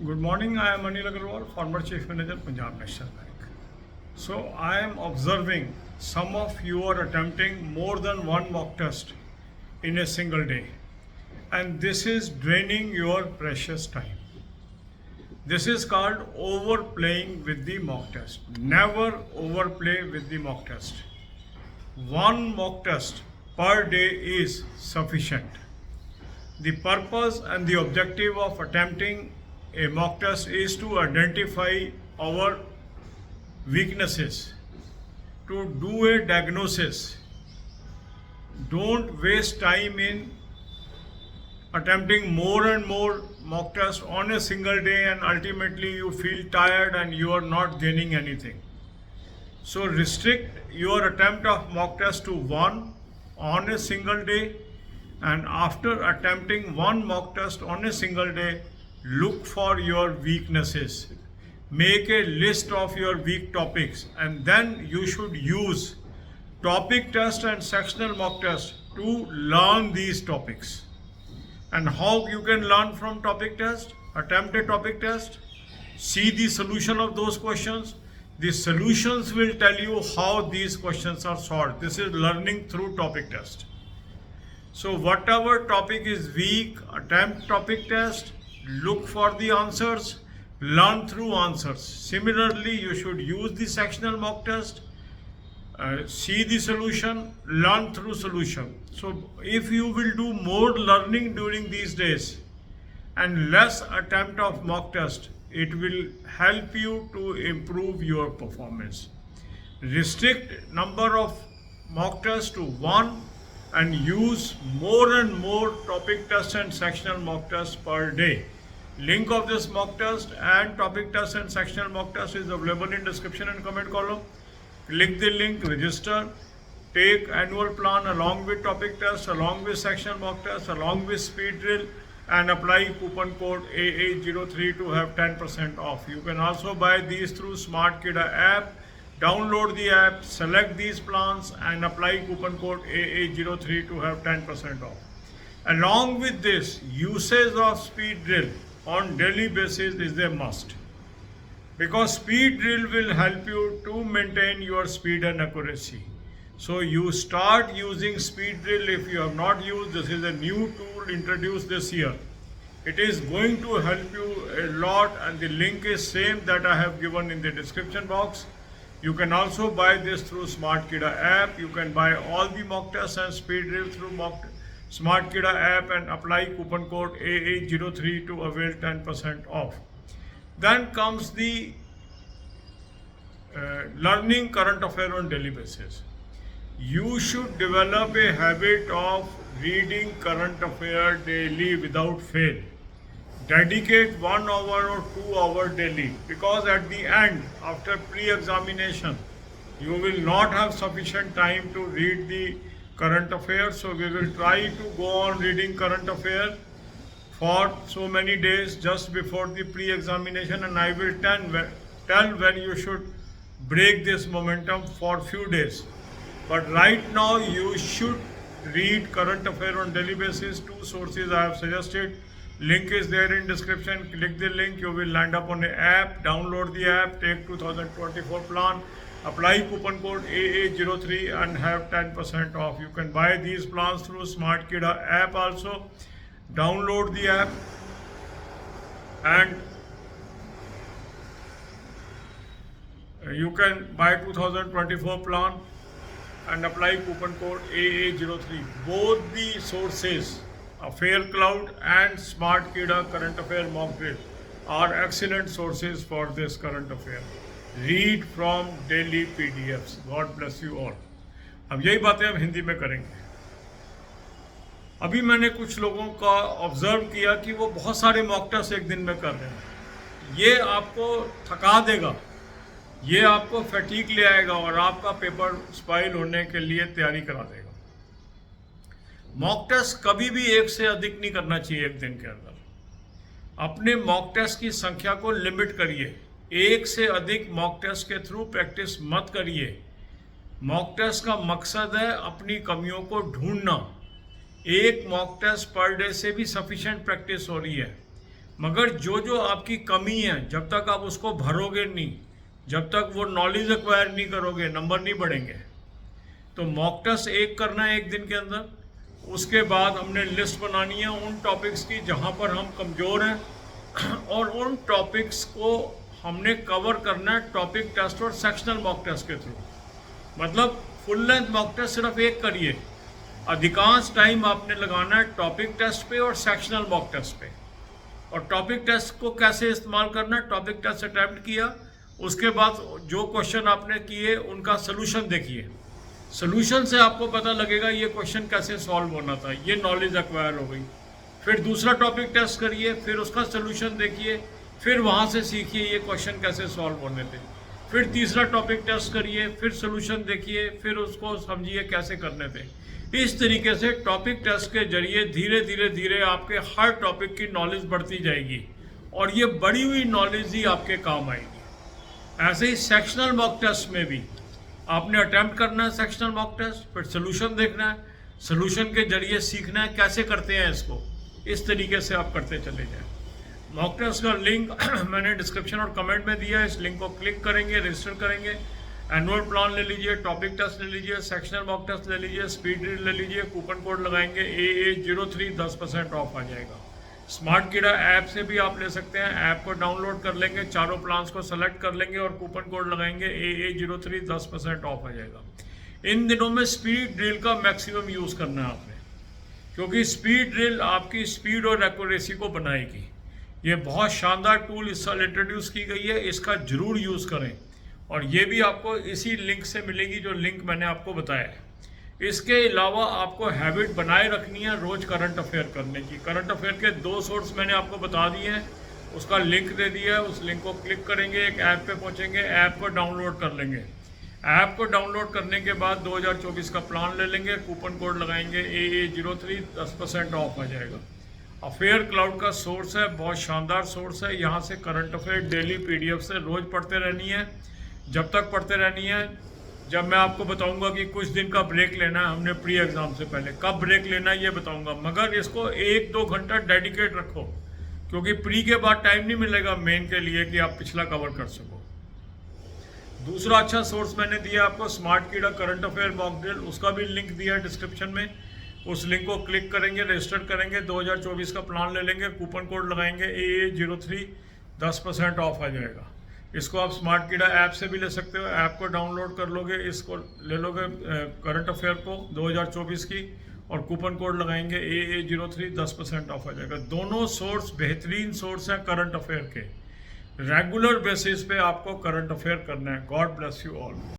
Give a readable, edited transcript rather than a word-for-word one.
Good morning. I am Anil Agarwal, former Chief Manager, Punjab National Bank. So I am observing some of you are attempting more than one mock test in a single day, and this is draining your precious time. This is called overplaying with the mock test. Never overplay with the mock test. One mock test per day is sufficient. The purpose and the objective of attempting a mock test is to identify our weaknesses, to do a diagnosis. Don't waste time in attempting more and more mock tests on a single day, and ultimately you feel tired and you are not gaining anything. So restrict your attempt of mock test to one on a single day, and after attempting one mock test on a single day, look for your weaknesses. Make a list of your weak topics, and then you should use topic test and sectional mock test to learn these topics. And how you can learn from topic test? Attempt a topic test, see the solution of those questions. The solutions will tell you how these questions are solved. This is learning through topic test. So whatever topic is weak, attempt topic test, look for the answers, learn through answers. Similarly, you should use the sectional mock test, see the solution, learn through solution. So if you will do more learning during these days and less attempt of mock test, it will help you to improve your performance. Restrict number of mock tests to one, and use more and more topic tests and sectional mock tests per day. Link of this mock test and topic test and sectional mock test is available in description and comment column. Click the link, register, take annual plan along with topic test, along with sectional mock test, along with speed drill, and apply coupon code AA03 to have 10% off. You can also buy these through SmartKida app. Download the app, select these plans, and apply coupon code AA03 to have 10% off. Along with this, usage of speed drill on daily basis is a must, because speed drill will help you to maintain your speed and accuracy. So you start using speed drill. If you have not used, this is a new tool introduced this year. It is going to help you a lot, and the link is same that I have given in the description box. You can also buy this through SmartKida app. You can buy all the mock tests and speed drill through SmartKida app and apply coupon code AA03 to avail 10% off. Then comes the learning current affair on daily basis. You should develop a habit of reading current affair daily without fail. Dedicate 1 hour or 2 hours daily, because at the end, after pre-examination, you will not have sufficient time to read the current affairs. So we will try to go on reading current affair for so many days just before the pre-examination, and I will tell when you should break this momentum for few days. But right now you should read current affair on daily basis. 2 sources I have suggested. Link is there in description. Click the link, you will land up on an app. Download the app, take 2024 plan, apply coupon code AA03 and have 10% off. You can buy these plans through SmartKida app also. Download the app and you can buy 2024 plan and apply coupon code AA03. Both the sources, Affair Cloud and SmartKida current affair mock drill, are excellent sources for this current affair. Read from daily PDFs. God bless you all. अब यही बातें हम हिंदी में करेंगे. अभी मैंने कुछ लोगों का ऑब्जर्व किया कि वो बहुत सारे मॉक टेस्ट एक दिन में कर रहे हैं. ये आपको थका देगा, ये आपको फैटीग ले आएगा और आपका पेपर स्पाइल होने के लिए तैयारी करा देगा. मॉक टेस्ट कभी भी एक से अधिक नहीं करना चाहिए एक दिन के अंदर. अपने मॉक टेस्ट की संख्या को लिमिट करिए. एक से अधिक मॉक टेस्ट के थ्रू प्रैक्टिस मत करिए. मॉक टेस्ट का मकसद है अपनी कमियों को ढूंढना. एक मॉक टेस्ट पर डे से भी सफिशिएंट प्रैक्टिस हो रही है. मगर जो जो आपकी कमी है, जब तक आप उसको भरोगे नहीं, जब तक वो नॉलेज एक्वायर नहीं करोगे, नंबर नहीं बढ़ेंगे। तो मॉक टेस्ट एक करना है एक दिन के अंदर। उसके बाद हमने लिस्ट बनानी है उन टॉपिक्स की जहाँ पर हम कमज़ोर हैं और उन टॉपिक्स को हमने कवर करना है टॉपिक टेस्ट और सेक्शनल मॉक टेस्ट के थ्रू। मतलब फुल लेंथ मॉक टेस्ट सिर्फ एक करिए, अधिकांश टाइम आपने लगाना है टॉपिक टेस्ट पे और सेक्शनल मॉक टेस्ट पे। और टॉपिक टेस्ट को कैसे इस्तेमाल करना है, टॉपिक टेस्ट अटैम्प्ट किया, उसके बाद जो क्वेश्चन आपने किए उनका सोल्यूशन देखिए। सोल्यूशन से आपको पता लगेगा ये क्वेश्चन कैसे सॉल्व होना था, ये नॉलेज एक्वायर हो गई। फिर दूसरा टॉपिक टेस्ट करिए, फिर उसका सोल्यूशन देखिए, फिर वहाँ से सीखिए ये क्वेश्चन कैसे सॉल्व होने थे। फिर तीसरा टॉपिक टेस्ट करिए, फिर सोल्यूशन देखिए, फिर उसको समझिए कैसे करने थे। इस तरीके से टॉपिक टेस्ट के जरिए धीरे धीरे धीरे आपके हर टॉपिक की नॉलेज बढ़ती जाएगी और ये बढ़ी हुई नॉलेज ही आपके काम आएगी। ऐसे ही सेक्शनल मॉक टेस्ट में भी आपने अटैम्प्ट करना है सेक्शनल मॉक टेस्ट, फिर सोल्यूशन देखना है, सोल्यूशन के जरिए सीखना है कैसे करते हैं इसको। इस तरीके से आप करते चले जाएं। मॉक टेस्ट का लिंक मैंने डिस्क्रिप्शन और कमेंट में दिया है, इस लिंक को क्लिक करेंगे, रजिस्टर करेंगे, एनुअल प्लान ले लीजिए, टॉपिक टेस्ट ले लीजिए, सेक्शनल मॉक टेस्ट ले लीजिए, स्पीड रीड ले लीजिए, कूपन कोड लगाएंगे AA03 10% ऑफ आ जाएगा। स्मार्ट कीड़ा ऐप से भी आप ले सकते हैं, ऐप को डाउनलोड कर लेंगे, चारों प्लान्स को सेलेक्ट कर लेंगे और कूपन कोड लगाएंगे AA03 10% ऑफ आ जाएगा। इन दिनों में स्पीड ड्रिल का मैक्सिमम यूज़ करना है आपने, क्योंकि स्पीड ड्रिल आपकी स्पीड और एक्यूरेसी को बनाएगी। ये बहुत शानदार टूल इस साल इंट्रोड्यूस की गई है, इसका ज़रूर यूज़ करें और ये भी आपको इसी लिंक से मिलेगी जो लिंक मैंने आपको बताया है। इसके अलावा आपको हैबिट बनाए रखनी है रोज़ करंट अफेयर करने की। करंट अफेयर के 2 सोर्स मैंने आपको बता दिए हैं, उसका लिंक दे दिया है, उस लिंक को क्लिक करेंगे, एक ऐप पे पहुंचेंगे, ऐप को डाउनलोड कर लेंगे। ऐप को डाउनलोड करने के बाद 2024 का प्लान ले लेंगे, कूपन कोड लगाएंगे AA03 10% ऑफ आ जाएगा। अफेयर क्लाउड का सोर्स है, बहुत शानदार सोर्स है। यहाँ से करंट अफेयर डेली PDF से रोज़ पढ़ते रहनी है, जब तक पढ़ते रहनी है जब मैं आपको बताऊंगा कि कुछ दिन का ब्रेक लेना है हमने प्री एग्ज़ाम से पहले। कब ब्रेक लेना है ये बताऊंगा, मगर इसको 1-2 घंटा डेडिकेट रखो, क्योंकि प्री के बाद टाइम नहीं मिलेगा मेन के लिए कि आप पिछला कवर कर सको। दूसरा अच्छा सोर्स मैंने दिया आपको, स्मार्ट कीड़ा करंट अफेयर मॉक ड्रिल, उसका भी लिंक दिया है डिस्क्रिप्शन में। उस लिंक को क्लिक करेंगे, रजिस्टर करेंगे, 2024 का प्लान ले लेंगे, कूपन कोड लगाएंगे AA03 10% ऑफ आ जाएगा। इसको आप स्मार्ट कीड़ा ऐप से भी ले सकते हो, ऐप को डाउनलोड कर लोगे, इसको ले लोगे करंट अफेयर को 2024 की और कूपन कोड लगाएंगे AA03 10% ऑफ आ जाएगा। दोनों सोर्स बेहतरीन सोर्स हैं करंट अफेयर के। रेगुलर बेसिस पे आपको करंट अफेयर करना है। God bless you all.